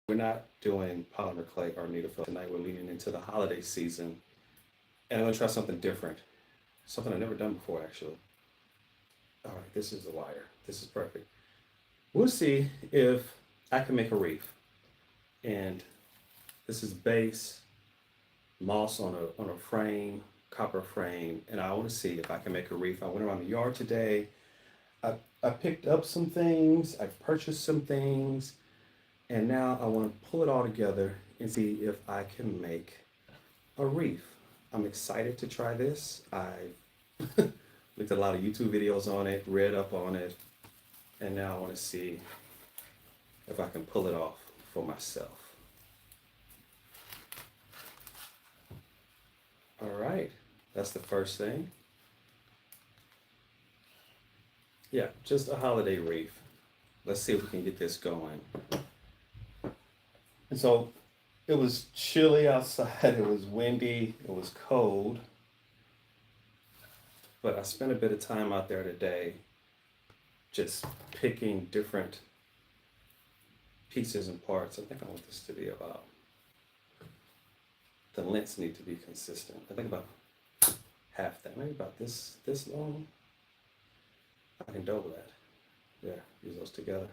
We're not doing polymer clay or needlefield tonight. We're leaning into the holiday season, and I'm gonna try something different, something I've never done before actually. All right, this is the wire. This is perfect. We'll see if I can make a wreath. And this is base moss on a frame, copper frame, and I want to see if I can make a wreath. I went around the yard today. I, I picked up some things. I've purchased some things. And now I want to pull it all together and see if I can make a wreath. I'm excited to try this. I looked at a lot of YouTube videos on it, read up on it, and now I want to see if I can pull it off for myself. All right, that's the first thing. Yeah, just a holiday wreath. Let's see if we can get this going. And so it was chilly outside, it was windy, it was cold, but I spent a bit of time out there today just picking different pieces and parts. I think I want this to be about, the lengths need to be consistent. I think about half that, maybe about this long. I can double that. Yeah, use those together.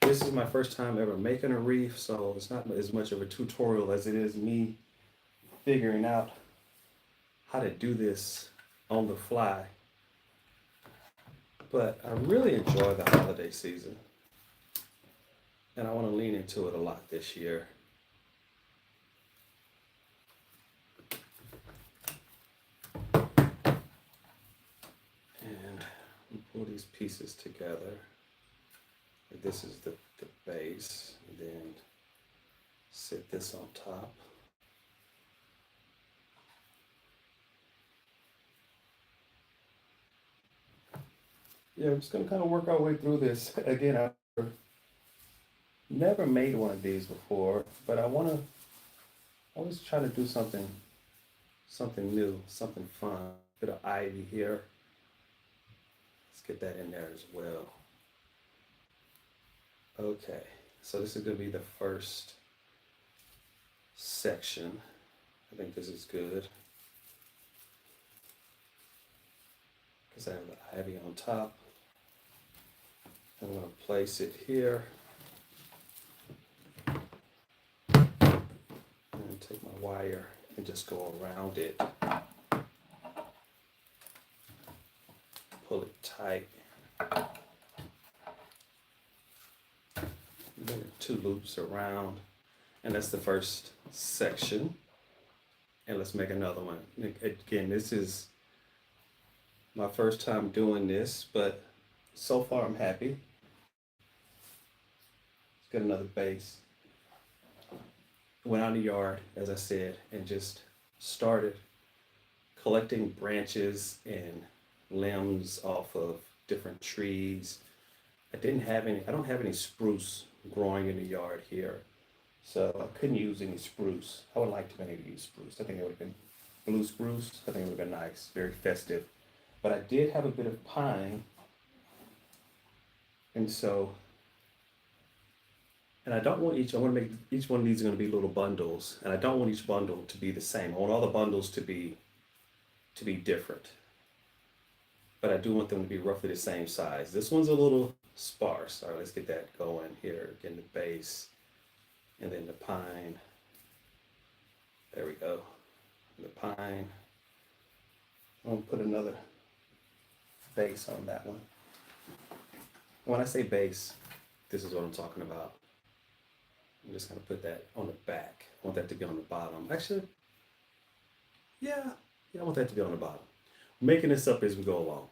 This is my first time ever making a wreath, so it's not as much of a tutorial as it is me figuring out how to do this on the fly. But I really enjoy the holiday season, and I want to lean into it a lot this year. And we pull these pieces together. This is the base, and then sit this on top. Yeah, I'm just gonna kind of work our way through this. Again, I've never made one of these before, but I wanna always try to do something new, something fun. Bit of ivy here. Let's get that in there as well. Okay, so this is going to be the first section. I think this is good because I have the ivy on top. I'm going to place it here and take my wire and just go around it. Pull it tight. Two loops around, and that's the first section. And let's make another one. Again, this is my first time doing this, but so far I'm happy. Let's get another base. Went out in the yard, as I said, and just started collecting branches and limbs off of different trees. I don't have any spruce growing in the yard here, so I couldn't use any spruce. I would like to maybe use spruce. I think it would have been blue spruce. I think it would have been nice, very festive. But I did have a bit of pine, and I don't want I want to make each one of these are going to be little bundles, and I don't want each bundle to be the same. I want all the bundles to be different, but I do want them to be roughly the same size. This one's a little sparse. All right, let's get that going here. Again, the base, and then the pine. There we go. The pine. I'm gonna put another base on that one. When I say base, this is what I'm talking about. I'm just gonna put that on the back. I want that to be on the bottom. Actually, yeah, I want that to be on the bottom. I'm making this up as we go along.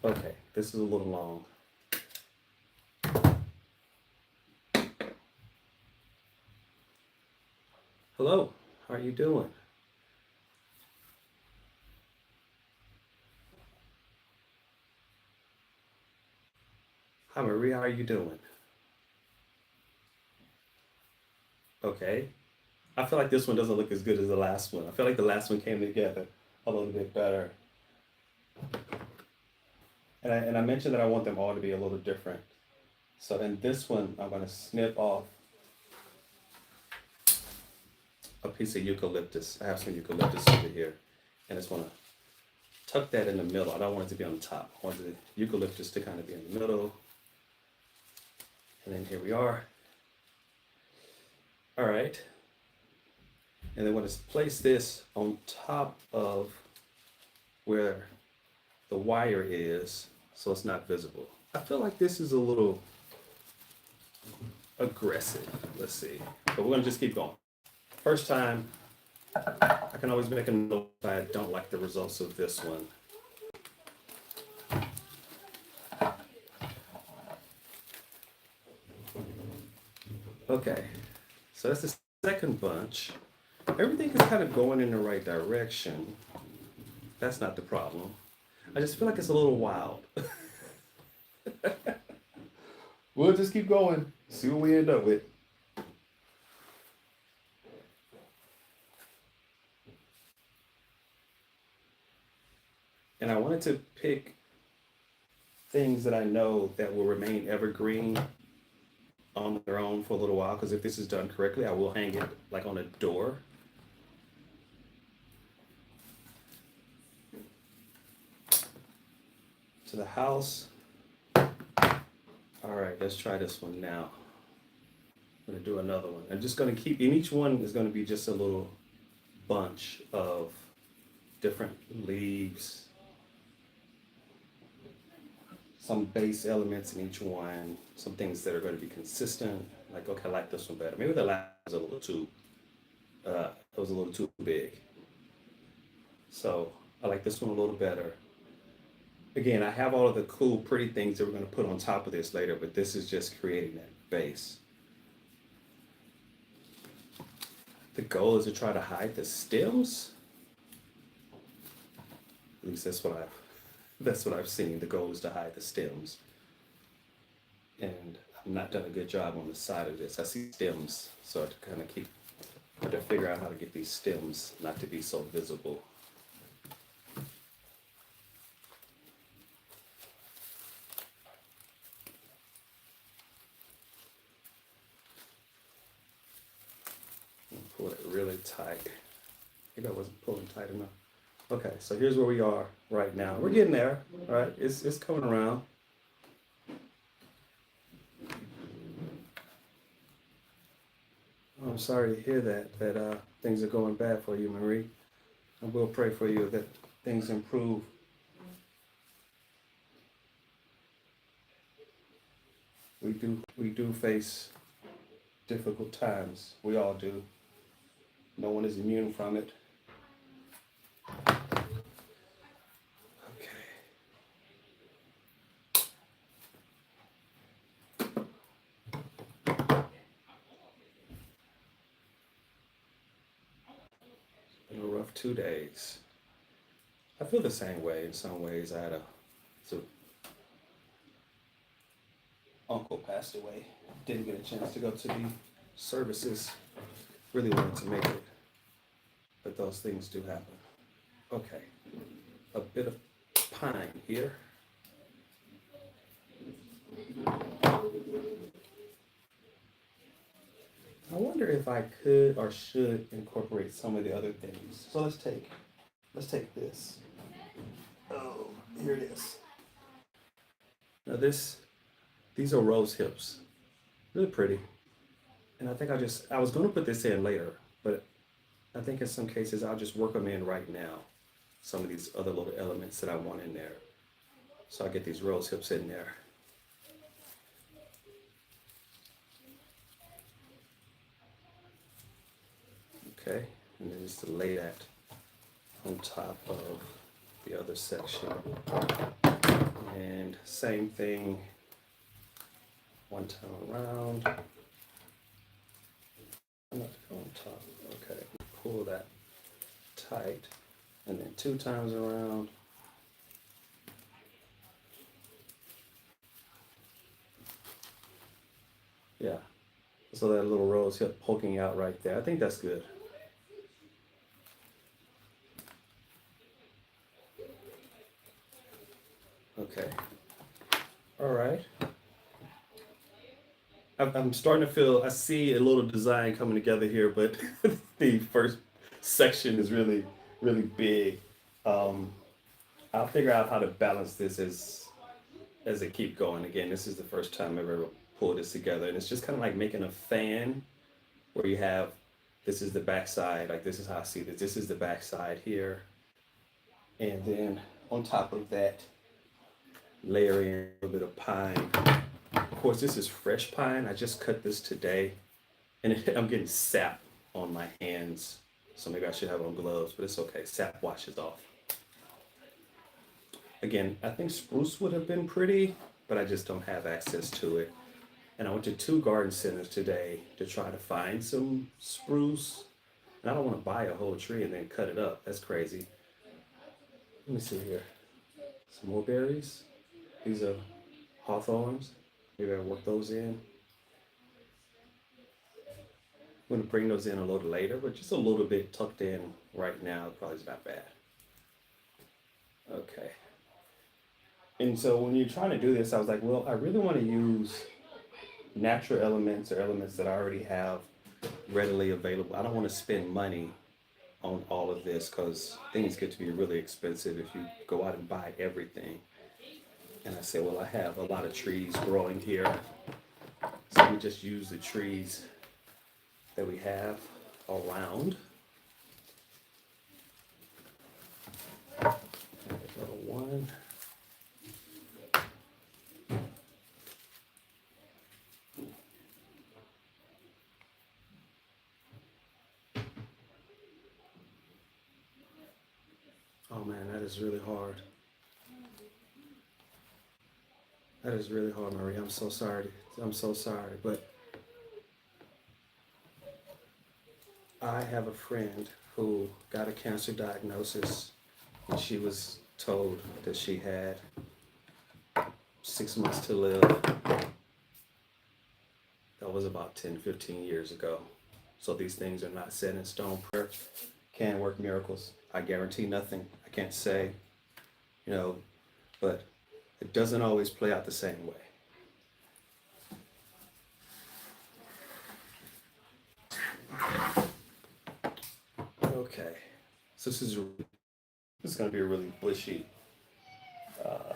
Okay, this is a little long. Hello, how are you doing? Hi Maria, how are you doing? Okay. I feel like this one doesn't look as good as the last one. I feel like the last one came together a little bit better. And I mentioned that I want them all to be a little different. So then this one, I'm gonna snip off a piece of eucalyptus. I have some eucalyptus over here, and I just wanna tuck that in the middle. I don't want it to be on the top. I want the eucalyptus to kind of be in the middle. And then here we are. All right. And then we're gonna place this on top of where the wire is, so it's not visible. I feel like this is a little aggressive. Let's see. But we're gonna just keep going. First time, I can always make a note if I don't like the results of this one. Okay, so that's the second bunch. Everything is kind of going in the right direction. That's not the problem. I just feel like it's a little wild. We'll just keep going, see what we end up with. And I wanted to pick things that I know that will remain evergreen on their own for a little while, because if this is done correctly, I will hang it like on a door. To the house. All right, let's try this one now. I'm gonna do another one. I'm just gonna keep, and each one is gonna be just a little bunch of different leaves, some base elements in each one, some things that are going to be consistent. Like, okay, I like this one better. Maybe the last was a little too, it was a little too big. So I like this one a little better. Again, I have all of the cool, pretty things that we're going to put on top of this later, but this is just creating that base. The goal is to try to hide the stems. At least that's what I've seen. The goal is to hide the stems. And I've not done a good job on the side of this. I see stems, so I have to kind of try to figure out how to get these stems not to be so visible. Pull it really tight. Maybe I wasn't pulling tight enough. Okay, so here's where we are right now. We're getting there, all right? It's coming around. I'm sorry to hear that things are going bad for you, Marie. I will pray for you that things improve. We do face difficult times. We all do. No one is immune from it. Been a rough 2 days. I feel the same way in some ways. So uncle passed away. Didn't get a chance to go to the services. Really wanted to make it, but those things do happen. Okay, a bit of pine here. I wonder if I could or should incorporate some of the other things. So let's take this. Oh, here it is. Now these are rose hips. Really pretty. And I think I was going to put this in later, but I think in some cases I'll just work them in right now. Some of these other little elements that I want in there. So I get these rose hips in there. Okay, and then just to lay that on top of the other section. And same thing, one time around. I'm not on top. Okay, pull that tight, and then 2 times around. Yeah, so that little rose hip poking out right there. I think that's good. Okay. All right. I'm starting to feel, I see a little design coming together here, but the first section is really, really big. Um, I'll figure out how to balance this as I keep going. Again, this is the first time I've ever pulled this together, and it's just kind of like making a fan where you have, this is the backside, like this is how I see this. This is the backside here, and then on top of that, layering a little bit of pine. Of course, this is fresh pine. I just cut this today, and I'm getting sap on my hands, so maybe I should have on gloves, but it's okay. Sap washes off. Again, I think spruce would have been pretty, but I just don't have access to it. And I went to two garden centers today to try to find some spruce. And I don't want to buy a whole tree and then cut it up. That's crazy. Let me see here. Some more berries. These are hawthorns. Maybe I'll work those in. I'm going to bring those in a little later, but just a little bit tucked in right now probably is not bad. Okay. And so when you're trying to do this, I was like, well, I really want to use natural elements or elements that I already have readily available. I don't want to spend money on all of this because things get to be really expensive if you go out and buy everything. And I said, well, I have a lot of trees growing here. So we just use the trees that we have around. Little one. Oh man, that is really hard. That is really hard, Marie. I'm so sorry. I'm so sorry. But I have a friend who got a cancer diagnosis and she was told that she had 6 months to live. That was about 10, 15 years ago. So these things are not set in stone. Prayer can work miracles. I guarantee nothing. I can't say, but it doesn't always play out the same way. Okay, so this is going to be a really bushy, a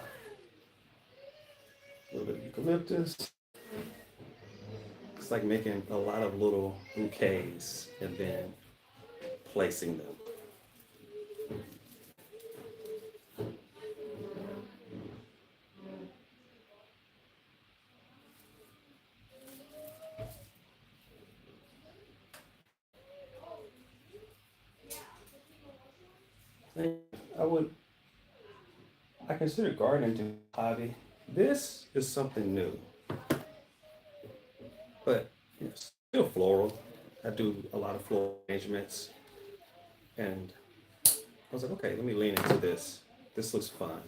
little bit of eucalyptus. It's like making a lot of little bouquets and then placing them. I would, I consider gardening to be a hobby. This is something new, but still floral. I do a lot of floral arrangements, and I was like, okay, let me lean into this. This looks fun.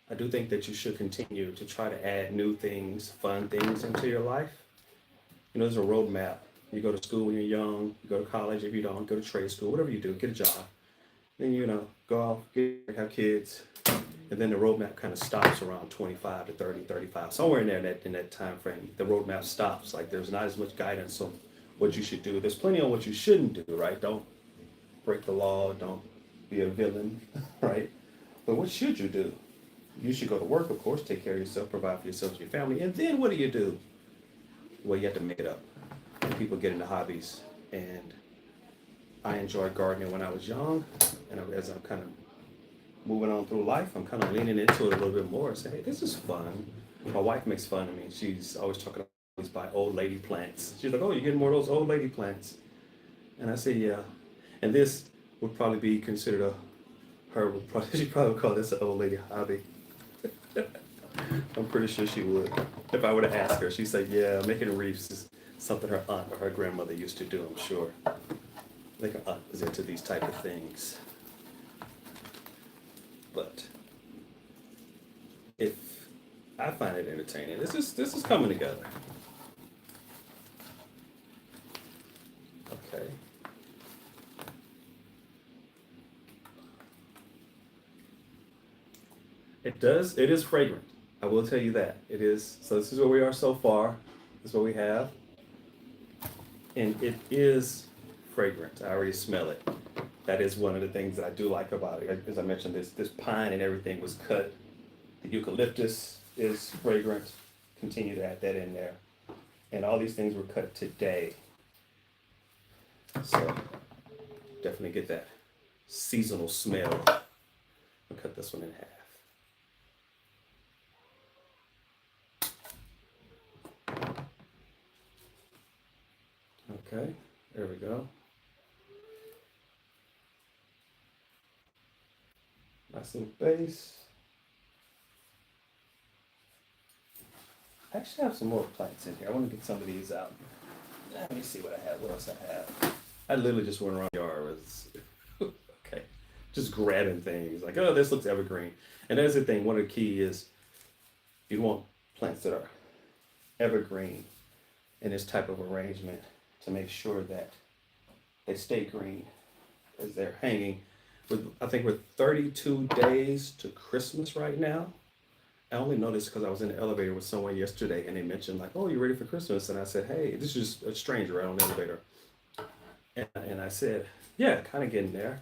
I do think that you should continue to try to add new things, fun things into your life. There's a roadmap. You go to school when you're young, you go to college if you don't, go to trade school, whatever you do, get a job. Then, go off, have kids, and then the roadmap kind of stops around 25 to 30, 35, somewhere in there in that time frame. The roadmap stops. Like there's not as much guidance on what you should do. There's plenty on what you shouldn't do, right? Don't break the law. Don't be a villain, right? But what should you do? You should go to work, of course, take care of yourself, provide for yourself and your family. And then what do? Well, you have to make it up. And people get into hobbies. And I enjoyed gardening when I was young. And as I'm kind of moving on through life, I'm kind of leaning into it a little bit more and say, hey, this is fun. My wife makes fun of me. She's always talking about buy old lady plants. She's like, oh, you're getting more of those old lady plants. And I said, yeah. And this would probably be considered she probably would call this an old lady hobby. I'm pretty sure she would. If I were to ask her, she'd say, yeah, making wreaths is something her aunt or her grandmother used to do, I'm sure. I think her aunt was into these type of things. But if I find it entertaining, this is coming together. Okay. It is fragrant. I will tell you that. It is. So this is where we are so far. is what we have. And it is fragrant. I already smell it. That is one of the things that I do like about it. As I mentioned, this pine and everything was cut. The eucalyptus is fragrant. Continue to add that in there. And all these things were cut today. So definitely get that seasonal smell. I'll cut this one in half. Okay, there we go. Nice little base. I actually have some more plants in here. I want to get some of these out. Let me see what I have. What else I have? I literally just went around the yard. Okay, just grabbing things like, oh, this looks evergreen. And that's the thing. One of the key is you want plants that are evergreen in this type of arrangement to make sure that they stay green as they're hanging. I think we're 32 days to Christmas right now. I only noticed because I was in the elevator with someone yesterday and they mentioned like, oh, you ready for Christmas? And I said, hey, this is just a stranger right on the elevator. And I said, yeah, kind of getting there.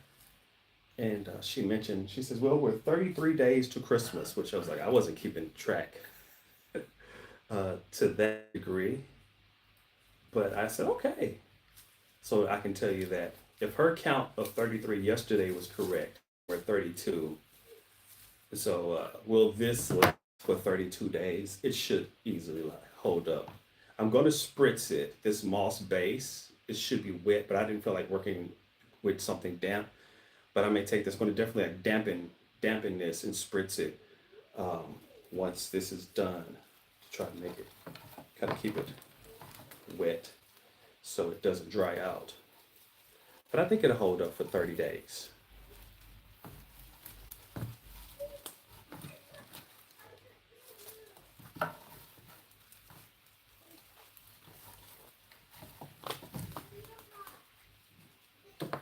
And she mentioned, she says, well, we're 33 days to Christmas, which I was like, I wasn't keeping track to that degree. But I said, okay. So I can tell you that if her count of 33 yesterday was correct, we're 32. So will this last for 32 days? It should easily hold up. I'm going to spritz it. This moss base, it should be wet, but I didn't feel like working with something damp. But I may take this, going to definitely like dampen this and spritz it once this is done. To try to make it, kind of keep it wet so it doesn't dry out. But I think it'll hold up for 30 days.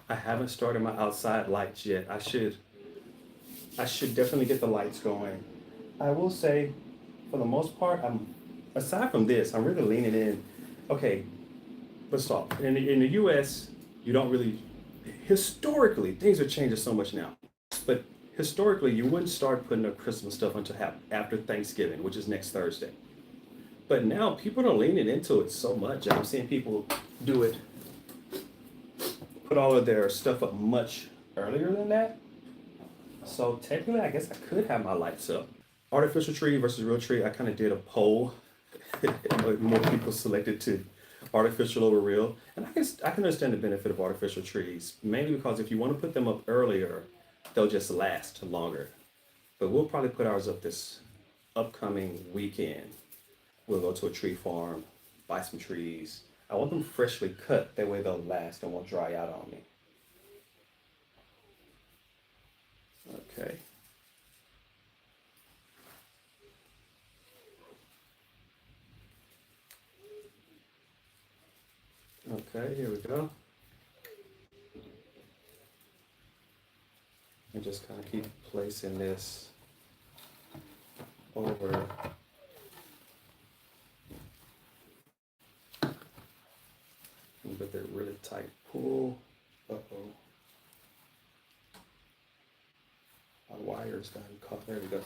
I haven't started my outside lights yet. I should definitely get the lights going. I will say, for the most part, aside from this, I'm really leaning in. Okay, let's stop. In the U.S., you don't really, historically, things are changing so much now. But historically, you wouldn't start putting up Christmas stuff until after Thanksgiving, which is next Thursday. But now people are leaning into it so much. I'm seeing people do it, put all of their stuff up much earlier than that. So technically, I guess I could have my lights up. Artificial tree versus real tree, I kind of did a poll. More people selected to artificial over real. And I can understand the benefit of artificial trees, mainly because if you want to put them up earlier, they'll just last longer. But we'll probably put ours up this upcoming weekend. We'll go to a tree farm, buy some trees. I want them freshly cut, that way they'll last and won't dry out on me. Okay. Okay, here we go. And just kind of keep placing this over. But they're really tight pull. Uh-oh. My wires got caught. There we go.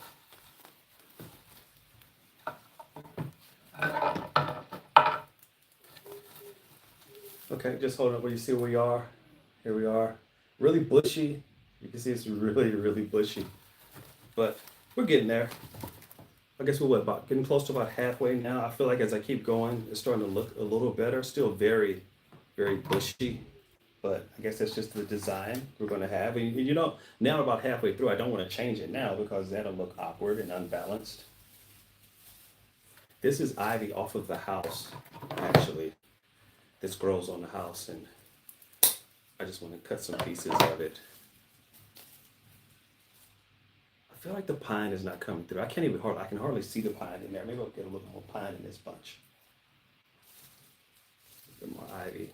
Okay, just hold up. Where you see where we are? Here we are. Really bushy. You can see it's really, really bushy. But we're getting there. I guess we're about getting close to about halfway now. I feel like as I keep going, it's starting to look a little better. Still very, very bushy. But I guess that's just the design we're going to have. And you know, now about halfway through, I don't want to change it now because that'll look awkward and unbalanced. This is ivy off of the house, actually. This grows on the house, and I just want to cut some pieces of it. I feel like the pine is not coming through. I can hardly see the pine in there. Maybe I'll get a little more pine in this bunch. A bit more ivy.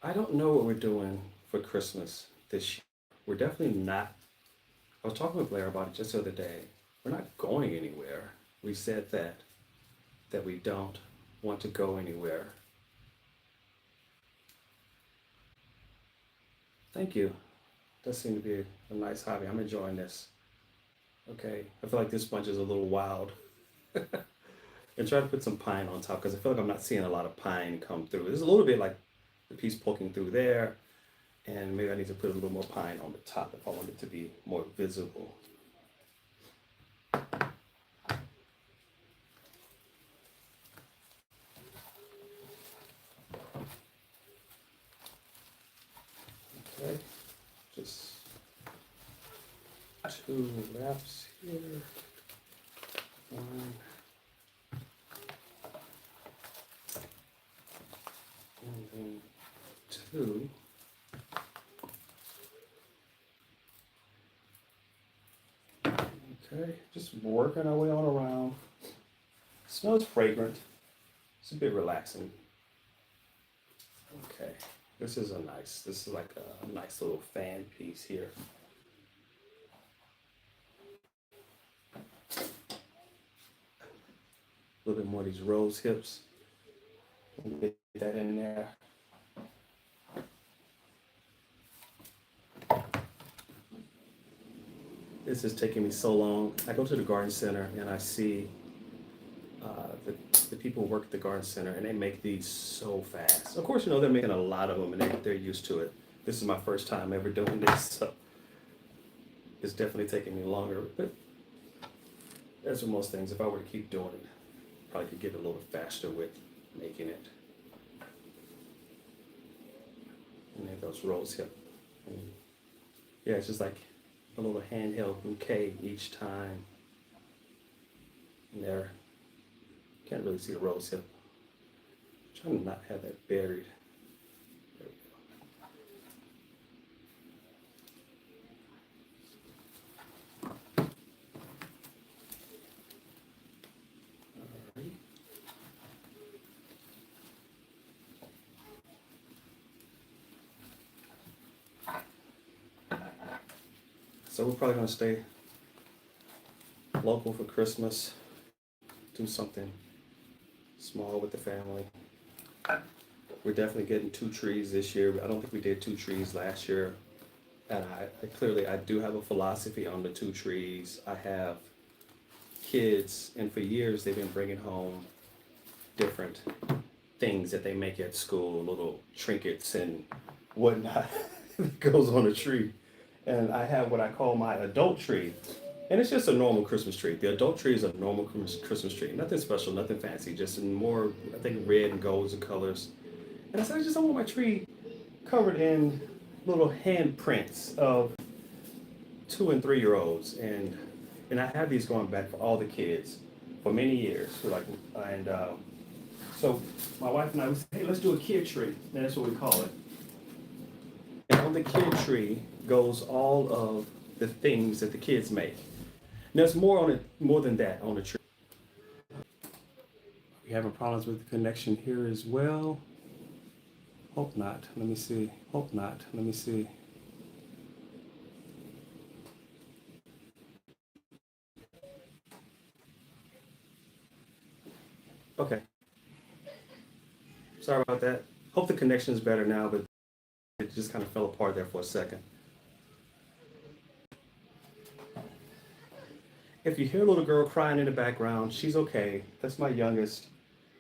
I don't know what we're doing for Christmas this year. We're definitely not. I was talking with Blair about it just the other day. We're not going anywhere. We said that we don't want to go anywhere. Thank you. Does seem to be a nice hobby. I'm enjoying this. Okay. I feel like this bunch is a little wild. And try to put some pine on top because I feel like I'm not seeing a lot of pine come through. There's a little bit like the piece poking through there, and maybe I need to put a little more pine on the top if I want it to be more visible. Okay, just two wraps here. One, and then two. Okay, just working our way on around. Smells fragrant. It's a bit relaxing. Okay, this is like a nice little fan piece here. A little bit more of these rose hips. Get that in there. This is taking me so long. I go to the garden center and I see the people who work at the garden center and they make these so fast. Of course, they're making a lot of them and they're used to it. This is my first time ever doing this, so it's definitely taking me longer. But as with most things, if I were to keep doing it, probably could get a little faster with making it. And then those rose hip. And yeah, it's just like a little handheld bouquet each time. And there, can't really see the rose hip. I'm trying to not have that buried. There we go. Alright. So we're probably gonna stay local for Christmas. Do something small with the family. We're definitely getting two trees this year. I don't think we did two trees last year. And I do have a philosophy on the two trees. I have kids, and for years they've been bringing home different things that they make at school, little trinkets and whatnot that goes on a tree. And I have what I call my adult tree. And it's just a normal Christmas tree. The adult tree is a normal Christmas tree. Nothing special, nothing fancy, just in more, I think, red and golds and colors. And I said, I just don't want my tree covered in little handprints of 2 and 3 year olds. And I have these going back for all the kids for many years. So my wife and I, we said, hey, let's do a kid tree. And that's what we call it. And on the kid tree goes all of the things that the kids make. And there's more on it, more than that on the tree. We having problems with the connection here as well. Hope not. Let me see. Hope not. Let me see. Okay. Sorry about that. Hope the connection is better now, but it just kind of fell apart there for a second. If you hear a little girl crying in the background, she's okay. That's my youngest.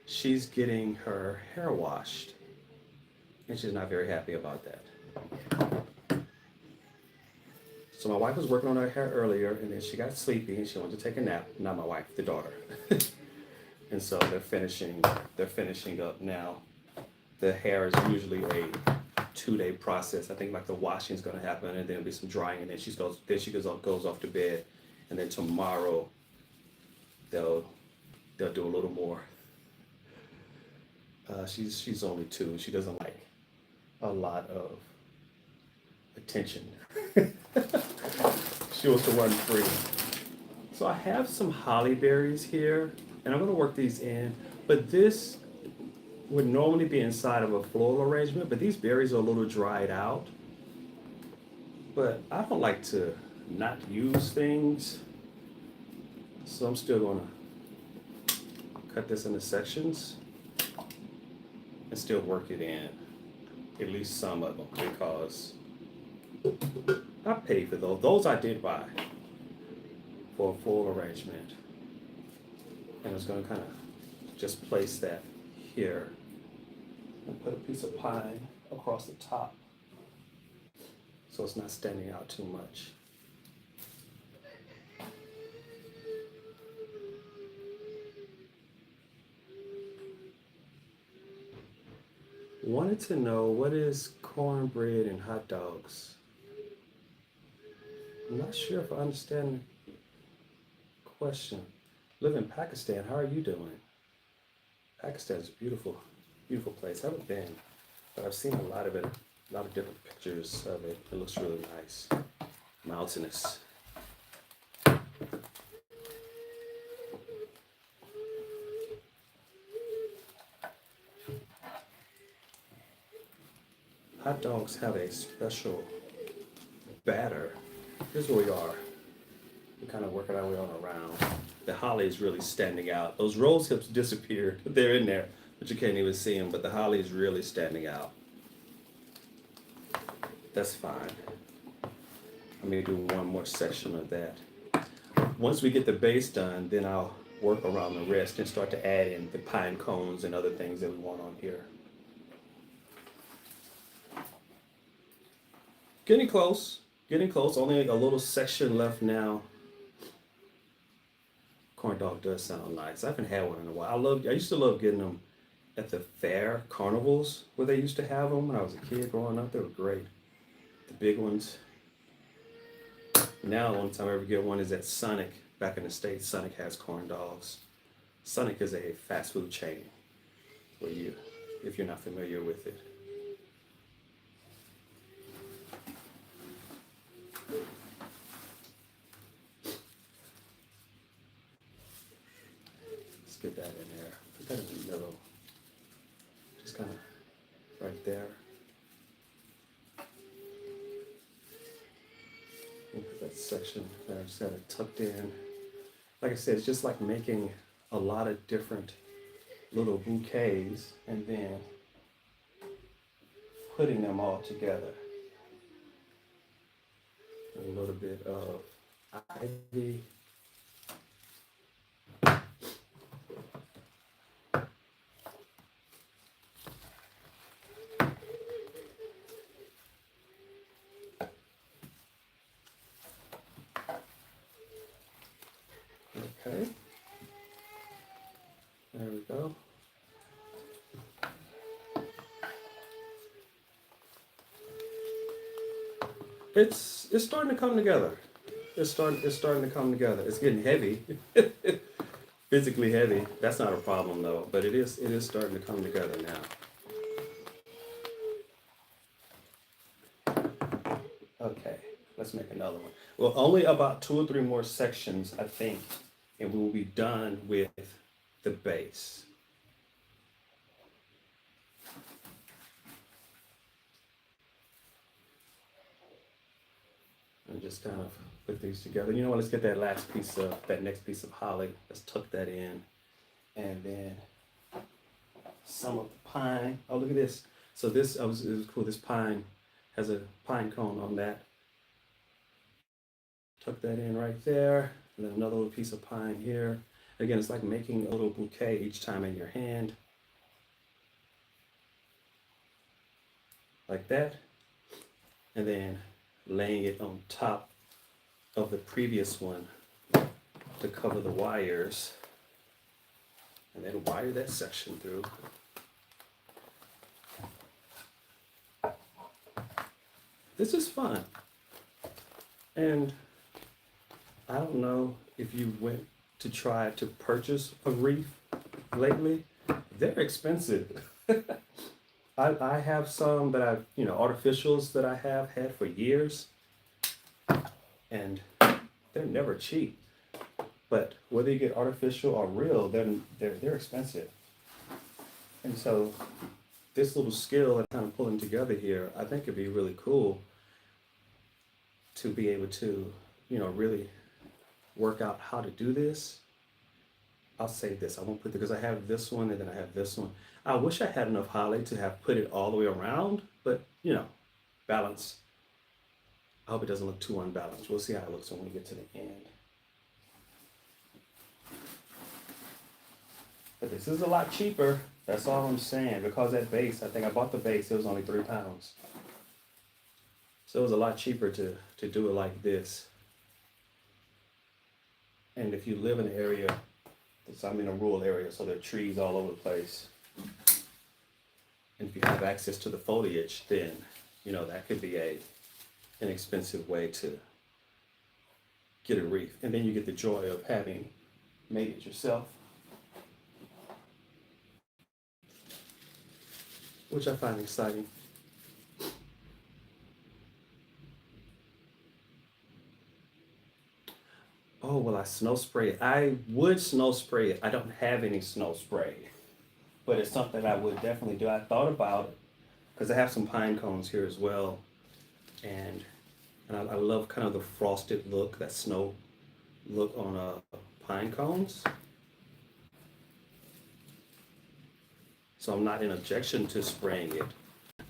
She's getting her hair washed, and she's not very happy about that. So my wife was working on her hair earlier, and then she got sleepy, and she wanted to take a nap. Not my wife, the daughter. And so they're finishing up now. The hair is usually a 2-day process. I think like the washing is going to happen, and then there'll be some drying, and then she goes off to bed, and then tomorrow they'll do a little more. She's only 2. She doesn't like a lot of attention. She wants to run free. So I have some holly berries here, and I'm going to work these in. But this would normally be inside of a floral arrangement, but these berries are a little dried out. But I don't like to not use things, so I'm still gonna cut this into sections and still work it in, at least some of them, because I paid for those. Those I did buy for a full arrangement. And I was gonna kind of just place that here and put a piece of pine across the top so it's not standing out too much. Wanted to know, what is cornbread and hot dogs? I'm not sure if I understand the question. Live in Pakistan, how are you doing? Pakistan is a beautiful, beautiful place. I haven't been, but I've seen a lot of it, a lot of different pictures of it. It looks really nice, mountainous. Hot dogs have a special batter. Here's where we are. We're kind of working our way on around. The holly is really standing out. Those rose hips disappeared. They're in there, but you can't even see them. But the holly is really standing out. That's fine. I'm gonna do one more section of that. Once we get the base done, then I'll work around the rest and start to add in the pine cones and other things that we want on here. Getting close, getting close. Only a little section left now. Corn dog does sound nice. I haven't had one in a while. I used to love getting them at the fair carnivals where they used to have them when I was a kid growing up. They were great. The big ones. Now, the only time I ever get one is at Sonic. Back in the States, Sonic has corn dogs. Sonic is a fast food chain for you, if you're not familiar with it. Let's get that in there. Put that in the middle. Just kind of right there. And put that section that I just had it tucked in. Like I said, it's just like making a lot of different little bouquets and then putting them all together. A little bit of ivy. Okay. There we go. It's starting to come together. It's starting to come together. It's getting heavy, physically heavy. That's not a problem though, but it is starting to come together now. Okay, let's make another one. Well, only about 2 or 3 more sections, I think, and we will be done with the base. And just kind of put these together. You know what? Let's get that next piece of holly. Let's tuck that in, and then some of the pine. Oh, look at this. So it was cool. This pine has a pine cone on that. Tuck that in right there, and then another little piece of pine here. Again, it's like making a little bouquet each time in your hand, like that, and then laying it on top of the previous one to cover the wires, and then wire that section through. This is fun. And I don't know if you went to try to purchase a wreath lately. They're expensive. I have some that I've, artificials that I have had for years, and they're never cheap. But whether you get artificial or real, they're expensive. And so this little skill and kind of pulling together here, I think it'd be really cool to be able to, really work out how to do this. I'll say this, I won't put because I have this one and then I have this one. I wish I had enough highlight to have put it all the way around, but balance. I hope it doesn't look too unbalanced. We'll see how it looks when we get to the end. But this is a lot cheaper. That's all I'm saying. Because that base, I think I bought the base, it was only £3. So it was a lot cheaper to do it like this. And if you live in an area, I'm in a rural area, so there are trees all over the place. And if you have access to the foliage, then, that could be an inexpensive way to get a wreath. And then you get the joy of having made it yourself, which I find exciting. Oh, will I snow spray it? I would snow spray it. I don't have any snow spray, but it's something I would definitely do. I thought about it because I have some pine cones here as well, and I love kind of the frosted look, that snow look on pine cones. So I'm not in objection to spraying it.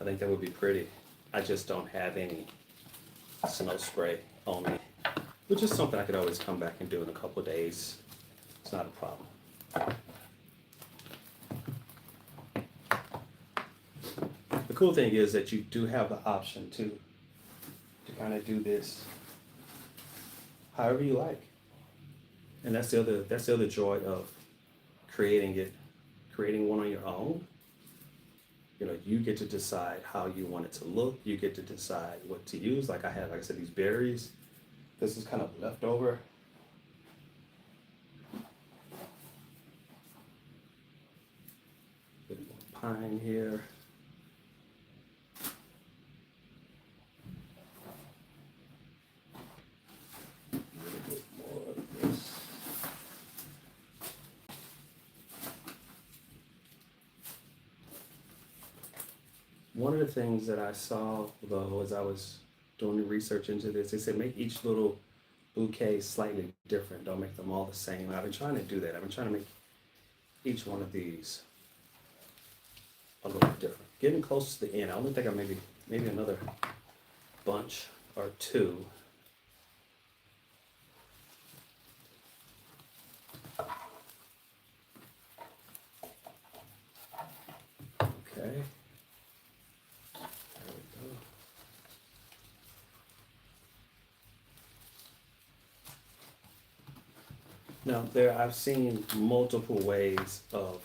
I think that would be pretty. I just don't have any snow spray on me, which is something I could always come back and do in a couple of days. It's not a problem. The cool thing is that you do have the option to kind of do this however you like. And that's the other joy of creating one on your own. You get to decide how you want it to look. You get to decide what to use. Like I said, these berries. This is kind of leftover. Bit more pine here. A little bit more of this. One of the things that I saw, though, as I was doing the research into this, they said make each little bouquet slightly different. Don't make them all the same. I've been trying to do that. I've been trying to make each one of these a little different. Getting close to the end. I only think I maybe another bunch or two. Okay. Now, I've seen multiple ways of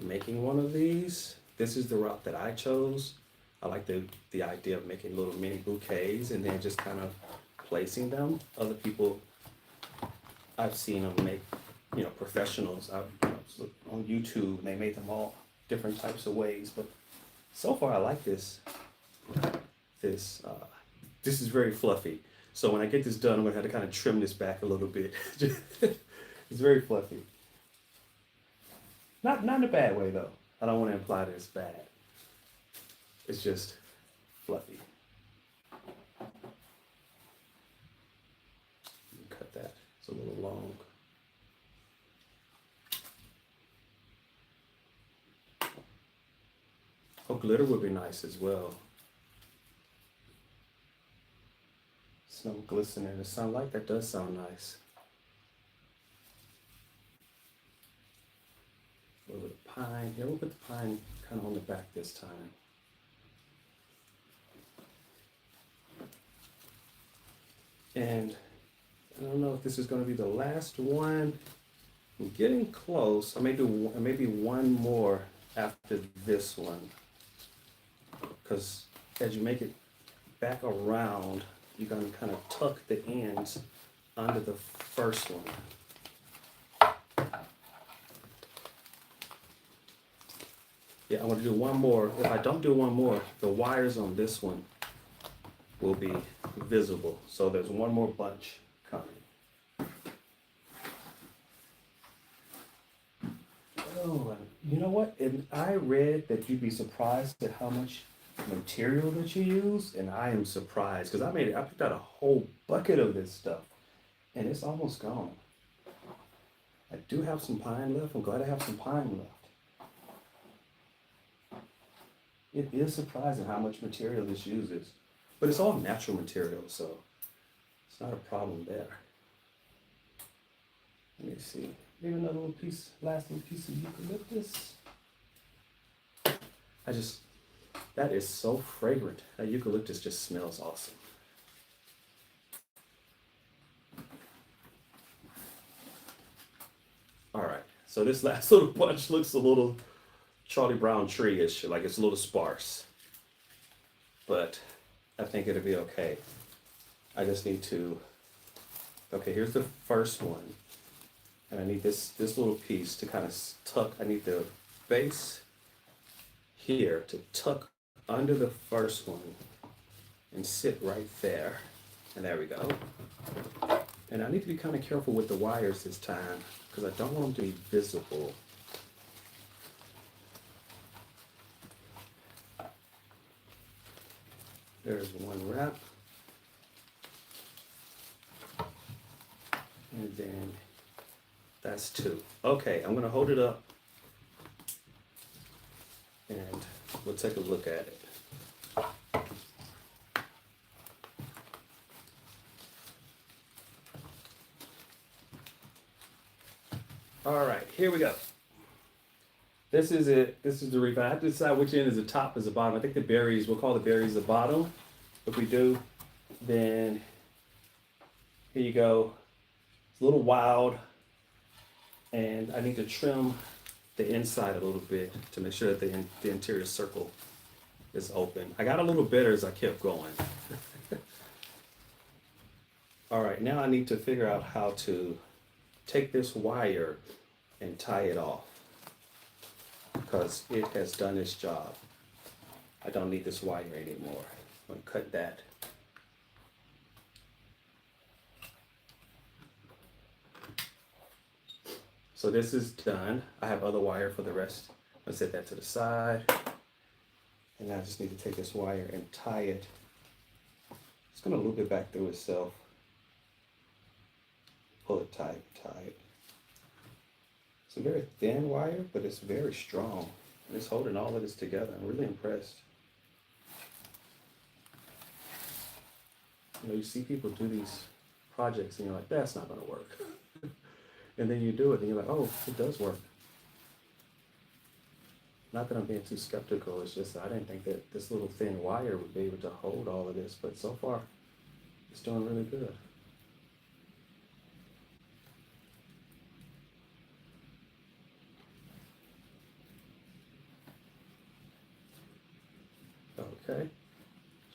making one of these. This is the route that I chose. I like the idea of making little mini bouquets and then just kind of placing them. Other people, I've seen them make, professionals. On YouTube, they made them all different types of ways. But so far, I like this. This is very fluffy. So when I get this done, I'm gonna have to kind of trim this back a little bit. It's very fluffy. Not in a bad way though. I don't want to imply that it's bad. It's just fluffy. Cut that. It's a little long. Oh, glitter would be nice as well. Snow glistening in the sunlight, that does sound nice. A little bit of pine here. We'll put the pine kind of on the back this time. And I don't know if this is going to be the last one. I'm getting close. Maybe one more after this one. Because as you make it back around, you're going to kind of tuck the ends under the first one. Yeah, I'm going to do one more. If I don't do one more, the wires on this one will be visible. So there's one more bunch coming. Oh, you know what? And I read that you'd be surprised at how much material that you use, and I am surprised because I picked out a whole bucket of this stuff, and it's almost gone. I do have some pine left. I'm glad I have some pine left. It is surprising how much material this uses, but it's all natural material, so it's not a problem there. Let me see. Maybe another little piece, last little piece of eucalyptus. I just, that is so fragrant. That eucalyptus just smells awesome. All right, so this last little bunch looks a little Charlie Brown tree-ish, like it's a little sparse, but I think it'll be okay. I just need to, okay, here's the first one. And I need this little piece to kind of tuck, I need the base here to tuck under the first one and sit right there. And there we go. And I need to be kind of careful with the wires this time because I don't want them to be visible. There's one wrap. And then that's two. Okay, I'm gonna hold it up and we'll take a look at it. All right, here we go. This is it. This is the Wreath. I have to decide which end is the top, is the bottom. I think the berries, we'll call the berries the bottom. If we do, then here you go. It's a little wild, and I need to trim the inside a little bit to make sure that the interior circle is open. I got a little better as I kept going. All right, now I need to figure out how to take this wire and tie it off because it has done its job. I don't need this wire anymore. I'm gonna cut that. So this is done. I have other wire for the rest. I'll set that to the side. And I just need to take this wire and tie it. It's gonna loop it back through itself. Pull it tight, tie it. It's a very thin wire, but it's very strong. And it's holding all of this together. I'm really impressed. You know, you see people do these projects and you're like, that's not gonna work. And then you do it and you're like, oh, it does work. Not that I'm being too skeptical, it's just that I didn't think that this little thin wire would be able to hold all of this, but so far, it's doing really good. Okay,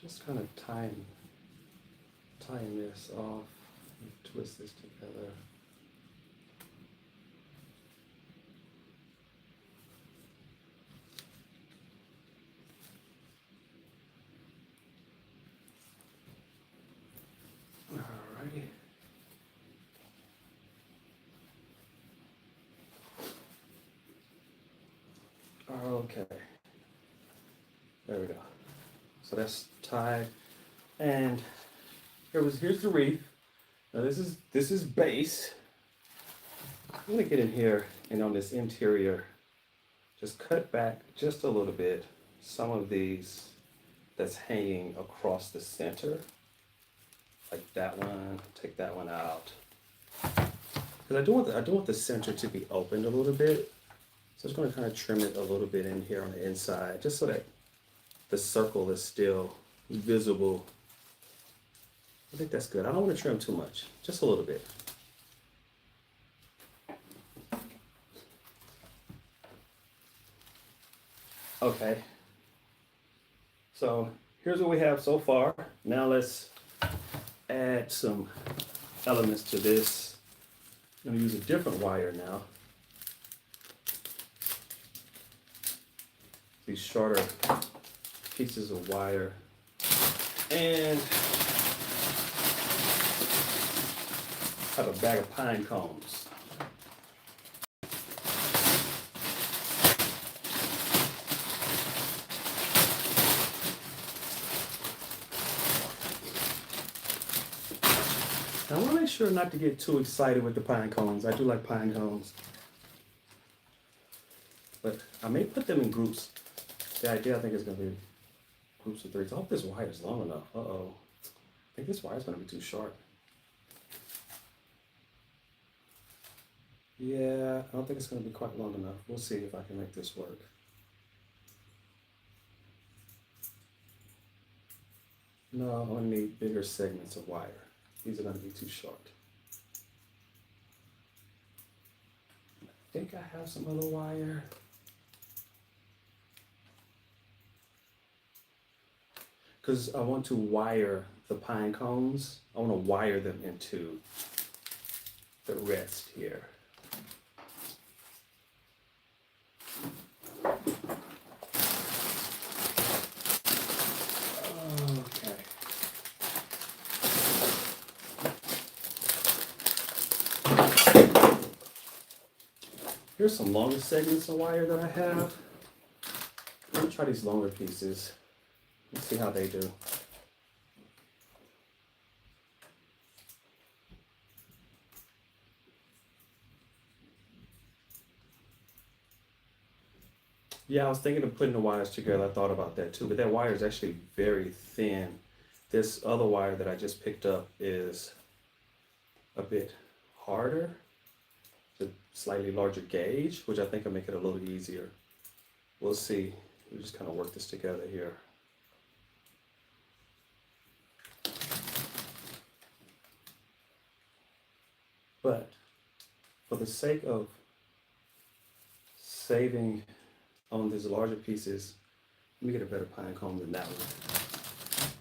just kind of tying this off and twist this together. Alrighty. Okay. There we go. So that's tied. And here's the wreath. Now this is base. I'm gonna get in here and on this interior, just cut back just a little bit some of these that's hanging across the center. Like that one, take that one out. Because I do want the center to be opened a little bit. So I'm just gonna kind of trim it a little bit in here on the inside, just so that the circle is still visible. I think that's good. I don't want to trim too much, just a little bit. Okay. So here's what we have so far. Now let's add some elements to this. I'm going to use a different wire now. These shorter pieces of wire. And I have a bag of pine cones. Now, I want to make sure not to get too excited with the pine cones. I do like pine cones, but I may put them in groups. The idea I think is going to be groups of three. So I hope this wire is long enough. Uh-oh. I think this wire is going to be too short. Yeah, I don't think it's going to be quite long enough. We'll see if I can make this work. No, I'm going to need bigger segments of wire. These are going to be too short. I think I have some other wire. Because I want to wire the pine cones. I want to wire them into the rest here. Okay. Here's some longer segments of wire that I have. Let me try these longer pieces. Let's see how they do. Yeah, I was thinking of putting the wires together. I thought about that too, but that wire is actually very thin. This other wire that I just picked up is a bit harder. It's a slightly larger gauge, which I think will make it a little easier. We'll see. We just kind of work this together here. But for the sake of saving on these larger pieces, let me get a better pine cone than that one.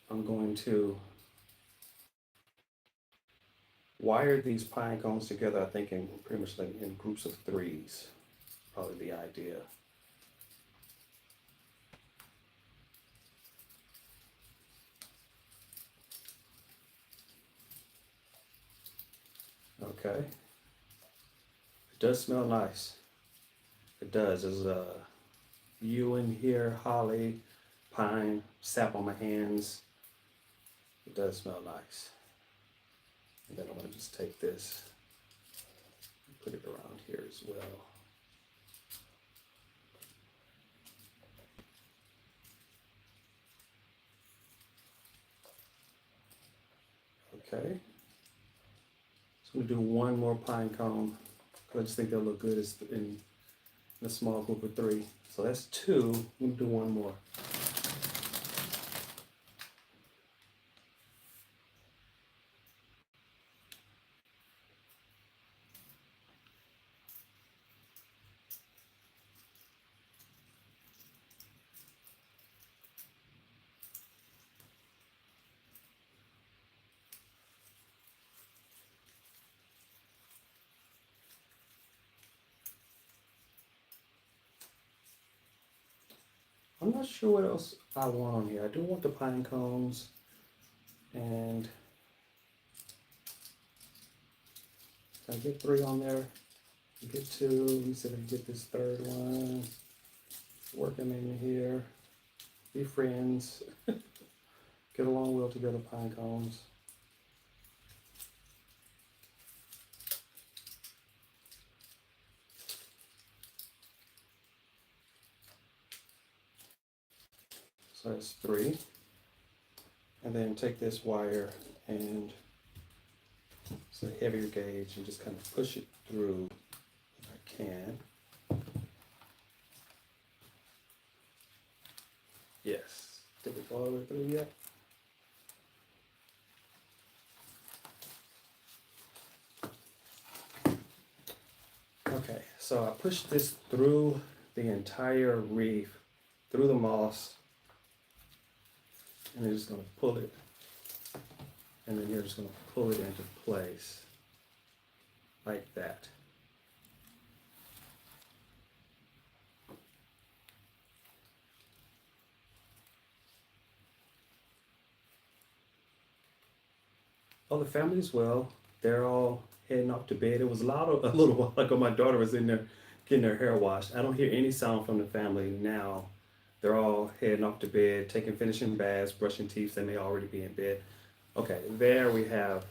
I'm going to wire these pine cones together, I think in pretty much like in groups of threes, probably the idea. Okay. It does smell nice. It does. There's a yew in here, holly, pine, sap on my hands. It does smell nice. And then I'm going to just take this and put it around here as well. Okay. So I'm going to do one more pine cone. I just think they'll look good in a small group of three. So that's two. I'm going to do one more. I'm not sure what else I want on here. I do want the pine cones, and I get three on there. I get two. Let me see if I can get this third one. Working in here. Be friends. Get along well together, pine cones. So that's three. And then take this wire and it's a heavier gauge and just kind of push it through if I can. Yes. Did it go all the way through yet? Okay, so I pushed this through the entire wreath, through the moss, and you're just going to pull it, and then you're just going to pull it into place like that. Oh, the family's well. They're all heading off to bed. It was loud a little while ago. My daughter was in there getting her hair washed. I don't hear any sound from the family now. They're all heading off to bed, finishing baths, brushing teeth. They may already be in bed. Okay, there we have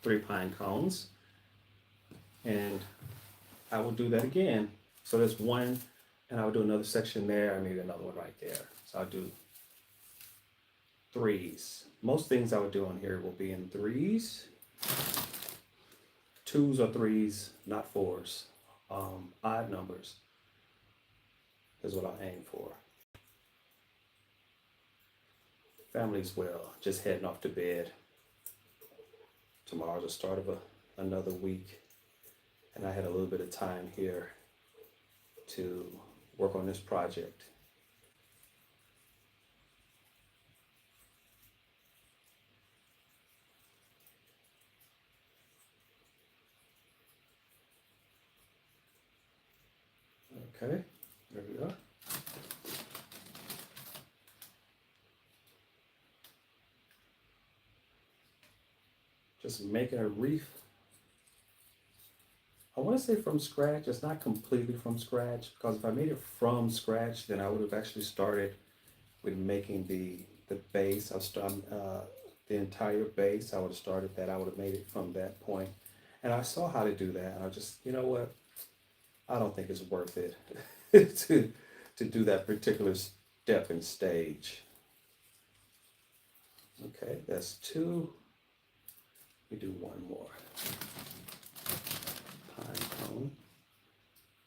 3 pine cones, and I will do that again. So there's one, and I'll do another section there. I need another one right there. So I'll do threes. Most things I would do on here will be in threes, twos or threes, not fours. Odd numbers is what I'll aim for. Family's well, just heading off to bed. Tomorrow's the start of another week, and I had a little bit of time here to work on this project. Okay, there we go. Just making a wreath. I want to say from scratch. It's not completely from scratch, because if I made it from scratch, then I would have actually started with making the base. I'll start the entire base. I would have started that. I would have made it from that point. And I saw how to do that. And I just, you know what? I don't think it's worth it to do that particular step and stage. Okay, that's 2. We do one more. Pine cone.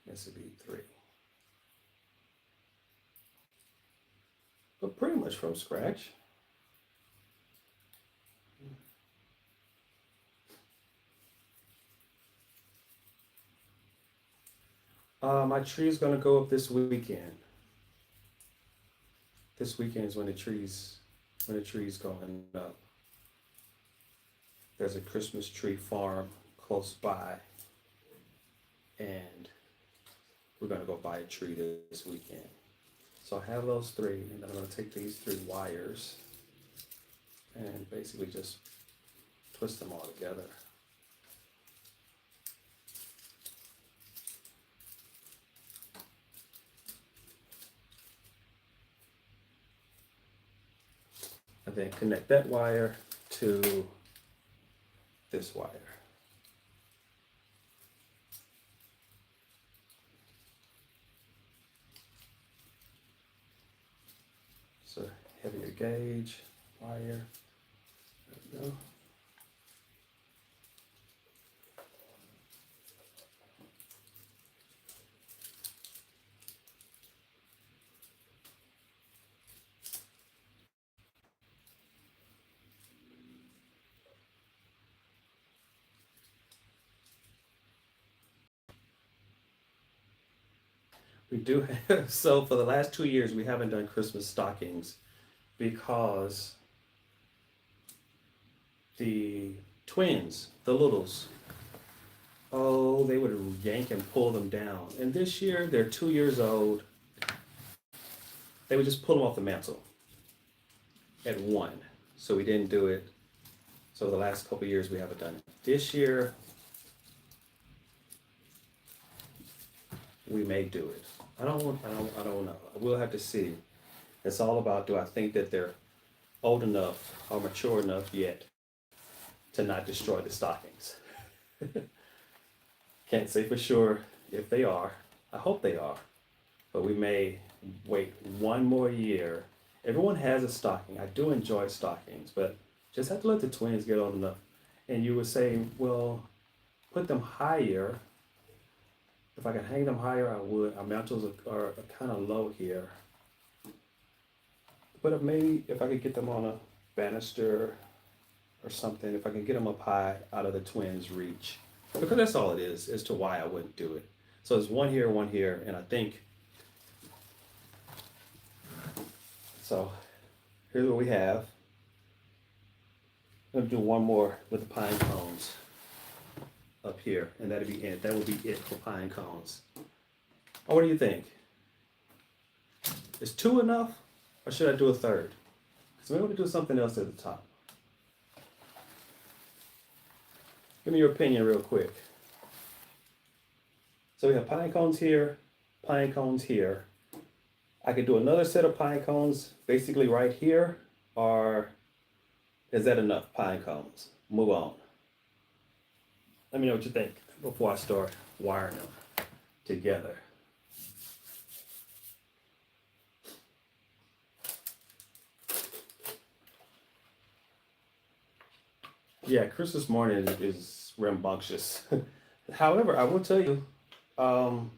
This would be 3. But pretty much from scratch. My tree is gonna go up this weekend. This weekend is when the tree's going up. There's a Christmas tree farm close by, and we're gonna go buy a tree this weekend. So I have those 3, and I'm gonna take these 3 wires and basically just twist them all together. And then connect that wire to this wire. So heavier gauge wire. There we go. We do have, so for the last 2 years, we haven't done Christmas stockings because the twins, the littles, oh, they would yank and pull them down. And this year, they're 2 years old. They would just pull them off the mantle at one. So we didn't do it. So the last couple of years, we haven't done it. This year, we may do it. I don't know. We'll have to see. It's all about, do I think that they're old enough or mature enough yet to not destroy the stockings? Can't say for sure if they are. I hope they are. But we may wait one more year. Everyone has a stocking. I do enjoy stockings, but just have to let the twins get old enough. And you would say, well, put them higher. If I can hang them higher, I would. Our mantles are kind of low here. But maybe if I could get them on a banister or something, if I can get them up high out of the twins' reach. Because that's all it is as to why I wouldn't do it. So there's one here, and I think, so here's what we have. I'm gonna do one more with the pine cones up here, and that'll be it. That will be it for pine cones. Oh, what do you think? Is 2 enough, or should I do a 3rd? Because maybe we can do something else at the top. Give me your opinion real quick. So we have pine cones here, pine cones here. I could do another set of pine cones basically right here, or Is that enough pine cones? Move on. Let me know what you think before I start wiring them together. Yeah, Christmas morning is rambunctious. However, I will tell you, um,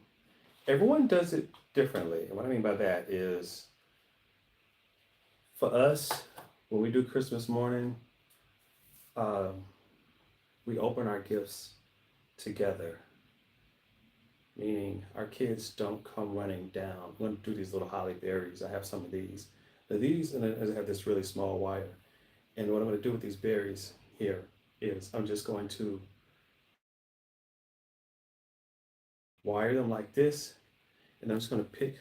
everyone does it differently. And what I mean by that is for us, when we do Christmas morning, um, we open our gifts together, meaning our kids don't come running down. I'm going to do these little holly berries. I have some of these. Now these, and I have this really small wire. And what I'm going to do with these berries here is I'm just going to wire them like this, and I'm just going to pick.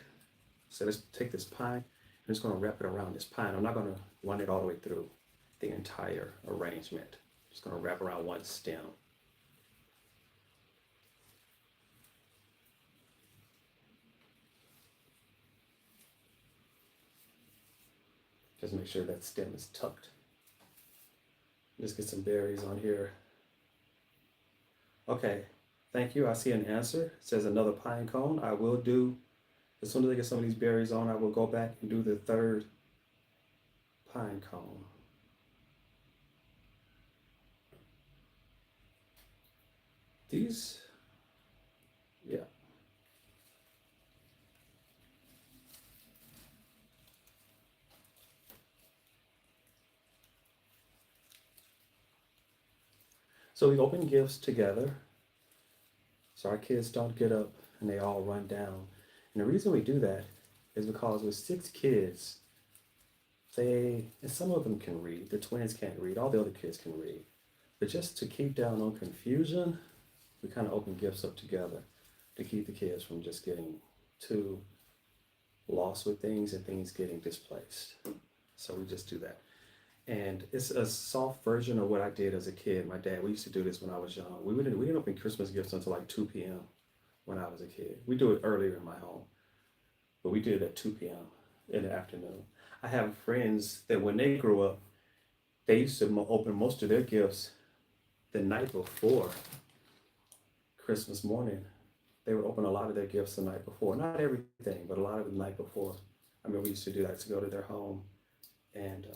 So let's take this pine. I'm just going to wrap it around this pine. I'm not going to run it all the way through the entire arrangement. Just going to wrap around one stem. Just make sure that stem is tucked. Just get some berries on here. Okay, thank you. I see an answer. It says another pine cone. I will do, as soon as I get some of these berries on, I will go back and do the third pine cone. These, yeah. So we open gifts together so our kids don't get up and they all run down. And the reason we do that is because with 6 kids, and some of them can read. The twins can't read. All the other kids can read. But just to keep down on confusion, we kind of open gifts up together to keep the kids from just getting too lost with things and things getting displaced. So we just do that. And it's a soft version of what I did as a kid. My dad, we used to do this when I was young. We didn't open Christmas gifts until like 2 p.m. when I was a kid. We do it earlier in my home, but we did it at 2 p.m. in the afternoon. I have friends that when they grew up, they used to open most of their gifts the night before Christmas morning. They would open a lot of their gifts the night before. Not everything, but a lot of it the night before. I mean, we used to do that, to go to their home and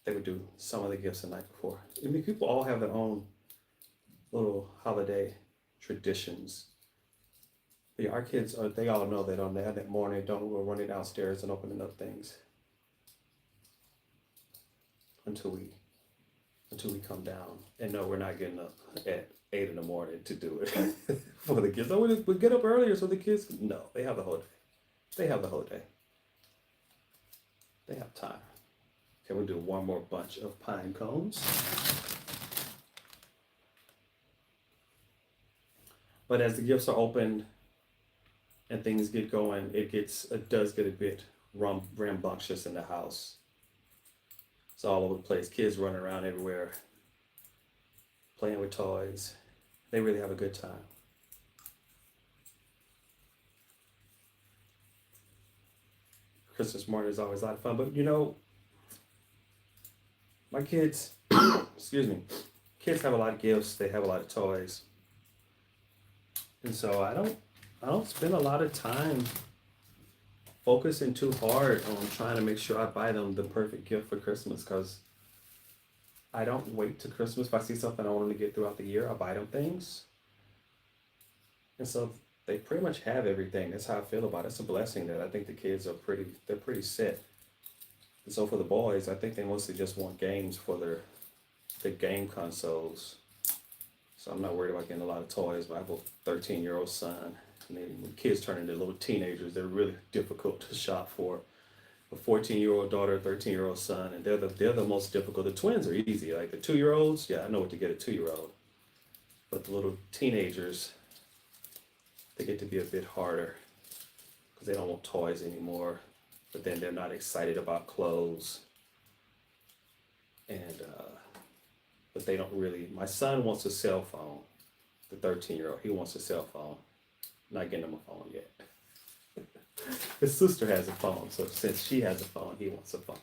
they would do some of the gifts the night before. I mean, people all have their own little holiday traditions. But yeah, our kids, they all know that on that morning, don't go running downstairs and opening up things until we come down. And no, we're not getting up at 8 in the morning to do it for the kids. Oh, we get up earlier so the kids, no, they have the whole day. They have the whole day. They have time. Okay, we'll do one more bunch of pine cones. But as the gifts are opened and things get going, it does get a bit rambunctious in the house. It's all over the place. Kids running around everywhere, playing with toys. They really have a good time. Christmas morning is always a lot of fun, but my kids, excuse me, kids have a lot of gifts. They have a lot of toys, and so I don't spend a lot of time focusing too hard on trying to make sure I buy them the perfect gift for Christmas, because I don't wait till Christmas. If I see something I want them to get throughout the year, I buy them things, and so they pretty much have everything. That's how I feel about it. It's a blessing that I think the kids they're pretty set. And so for the boys, I think they mostly just want games for the game consoles. So I'm not worried about getting a lot of toys, but I have a 13-year-old son. And then when kids turn into little teenagers, they're really difficult to shop for. A 14-year-old daughter, a 13-year-old son, and they're the most difficult. The twins are easy. Like the 2-year-olds, yeah, I know what to get a 2-year-old. But the little teenagers, they get to be a bit harder because they don't want toys anymore. But then they're not excited about clothes. And but they don't really. My son wants a cell phone. The 13-year-old, he wants a cell phone. Not getting him a phone yet. His sister has a phone, so since she has a phone, he wants a phone.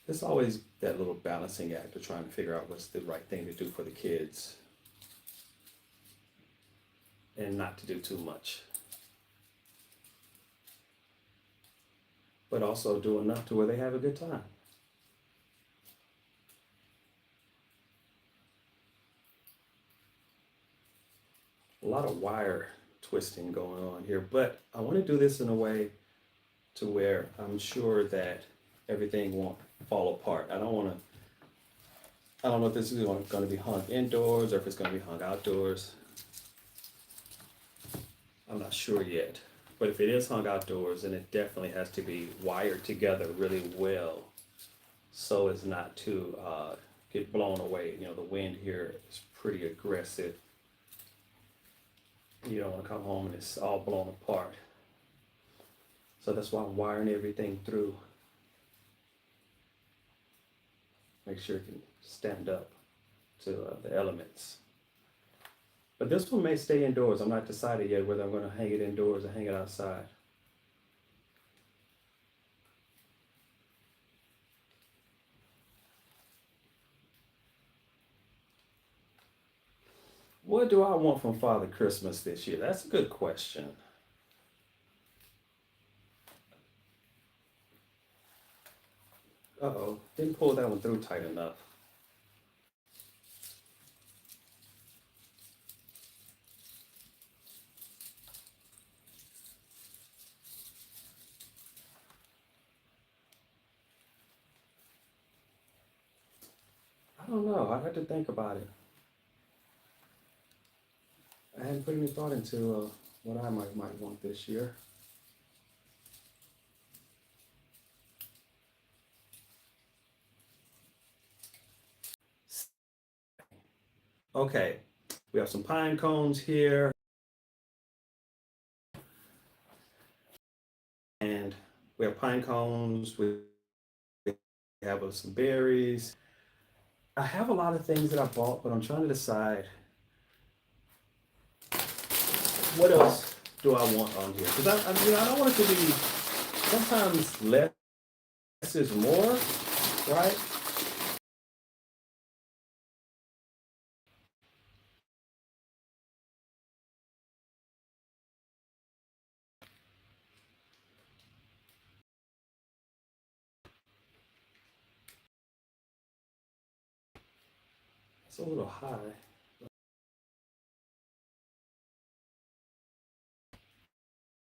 It's always that little balancing act of trying to figure out what's the right thing to do for the kids and not to do too much, but also do enough to where they have a good time. A lot of wire twisting going on here, but I want to do this in a way to where I'm sure that everything won't fall apart. I don't know if this is going to be hung indoors or if it's going to be hung outdoors. I'm not sure yet. But if it is hung outdoors, then it definitely has to be wired together really well so as not to get blown away. You know, the wind here is pretty aggressive. You don't want to come home and it's all blown apart. So that's why I'm wiring everything through. Make sure it can stand up to the elements. But this one may stay indoors. I'm not decided yet whether I'm going to hang it indoors or hang it outside. What do I want from Father Christmas this year? That's a good question. Uh-oh, didn't pull that one through tight enough. I don't know. I had to think about it. I hadn't put any thought into what I might want this year. Okay, we have some pine cones here, and we have pine cones. We have some berries. I have a lot of things that I bought, but I'm trying to decide what else do I want on here? Because I don't want it to be. Sometimes less is more, right? It's a little high.